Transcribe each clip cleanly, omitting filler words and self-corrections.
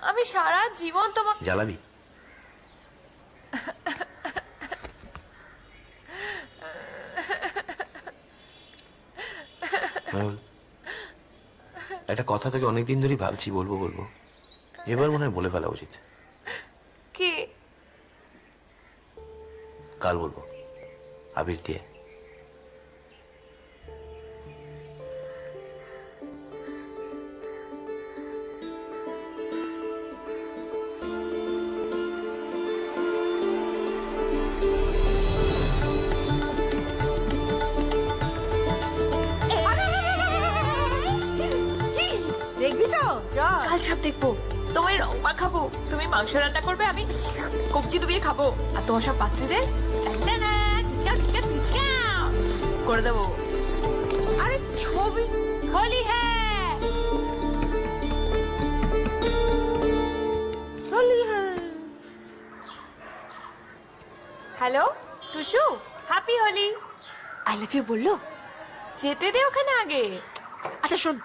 আমি সারা জীবন তোমাকে জ্বালাবি? একটা কথা তোকে অনেকদিন ধরেই ভাবছি, বলবো বলবো, এবার মনে হয় বলে ফেলা উচিত। কি? কাল বলবো, আবির দিয়ে। দেখবি তো? কাল সব দেখবো। তোমায় রং মাখাবো, তুমি মাংস রান্না করবে, আমি কবজি ডুবিয়ে খাবো, আর তোমার সব পাত্রীদের করে দেবো। আরে ছবি হোলি, হ্যাঁ হোলি, হ্যাঁ। Hello Tusu, happy Holi. I love you বললো? যেতে দে ওখানে আগে। আচ্ছা শোন,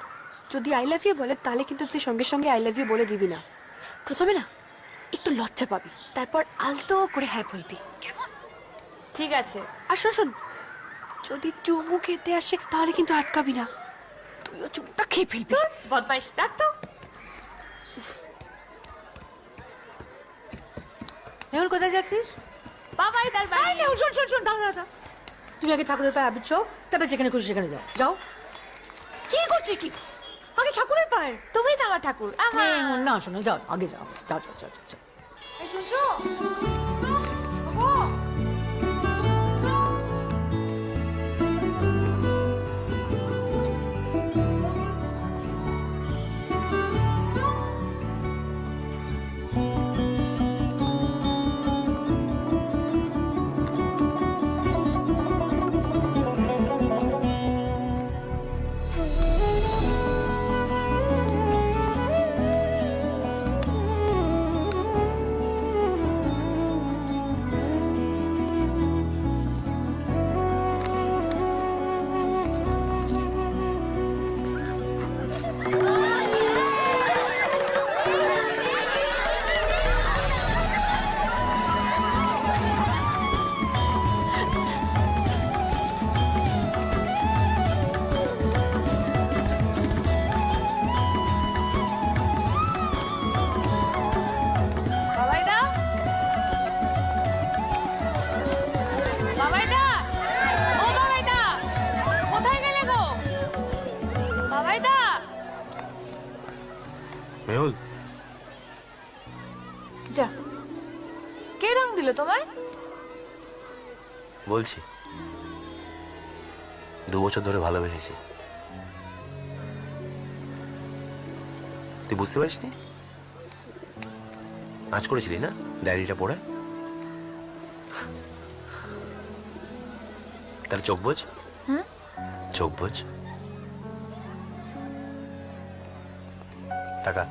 যদি আই লাভ ইউ বলে তাহলে কিন্তু তুই সঙ্গে সঙ্গে আই লাভ ইউ বলে দিবি না। প্রথমে না একটু লজ্জা পাবি, তারপর আলতো করে হ্যাঁ বলবি, কেমন? ঠিক আছে। আর শোন শোন, যদি চুমু খেতে আসে তাহলে কিন্তু আটকাবি না, তুইও চুমুটা খেয়ে ফেলবি। বদমাইশ, রাখতো। মেহুল কোথায় যাচ্ছিস? বাবাই তার বাড়ি। মেহুল শোন শোন শোন, দাদা দাদা, তুমি আগে ঠাকুরের পায়ে আবির ছো, তারপরে যেখানে খুশি সেখানে যাও। যাও। কি করছিস কি? আগে ঠাকুরের পায়ে। তুমি তো আমার ঠাকুর। মেহুল না, শোনো, যাও আগে যাও, যাও যাও যাও যাও। এই শুনছো? বাবাইদা, বাবাইদা, ও বাবাইদা, কোথায় গেলে গো? বাবাইদা। মেহুল, যা, কে রং দিল তোমায়? বলছি 2 বছর ধরে ভালোবেসেছি, তুই বুঝতে পারিসনি? আজ করেছিলি না ডায়েরিটা পড়ে? তাহলে চোখ বোঝ, চোখ বোঝ, টাকা।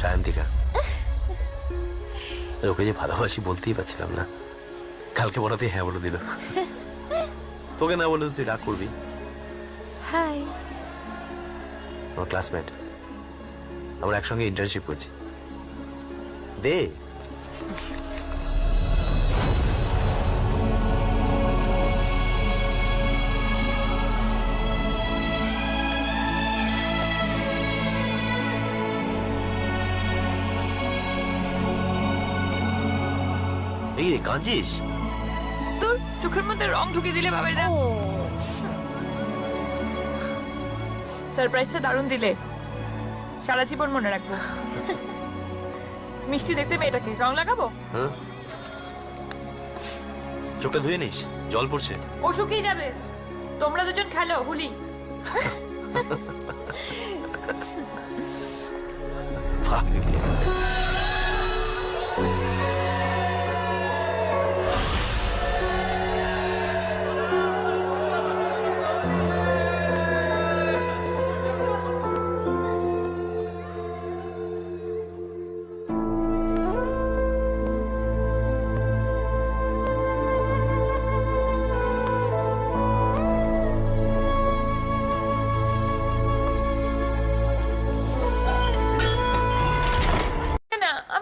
সায়ন্তিকা, ওকে যে ভালোবাসি বলতেই পারছিলাম না, কালকে বলাতেই হ্যাঁ বলে দিল। তোকে না বলে তুই রাগ করবি। হাই। আমার ক্লাসমেট, আমরা একসঙ্গে ইন্টার্নশিপ করছি। দে। এই রে, কাঁদছিস? তোর চোখের মধ্যে রং ঢুকিয়ে দিলে বাবাইদা। সারপ্রাইজটা দারুণ দিলে, সারা জীবন মনে রাখবো। মিষ্টি দেখতে মেয়েটাকে রং লাগাবো। হ্যাঁ, চোখটা ধুয়ে নিস, জল পড়ছে। ও শুকিয়ে যাবে, তোমরা দুজন খেলো হুলি।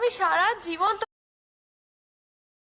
আমি সারা জীবন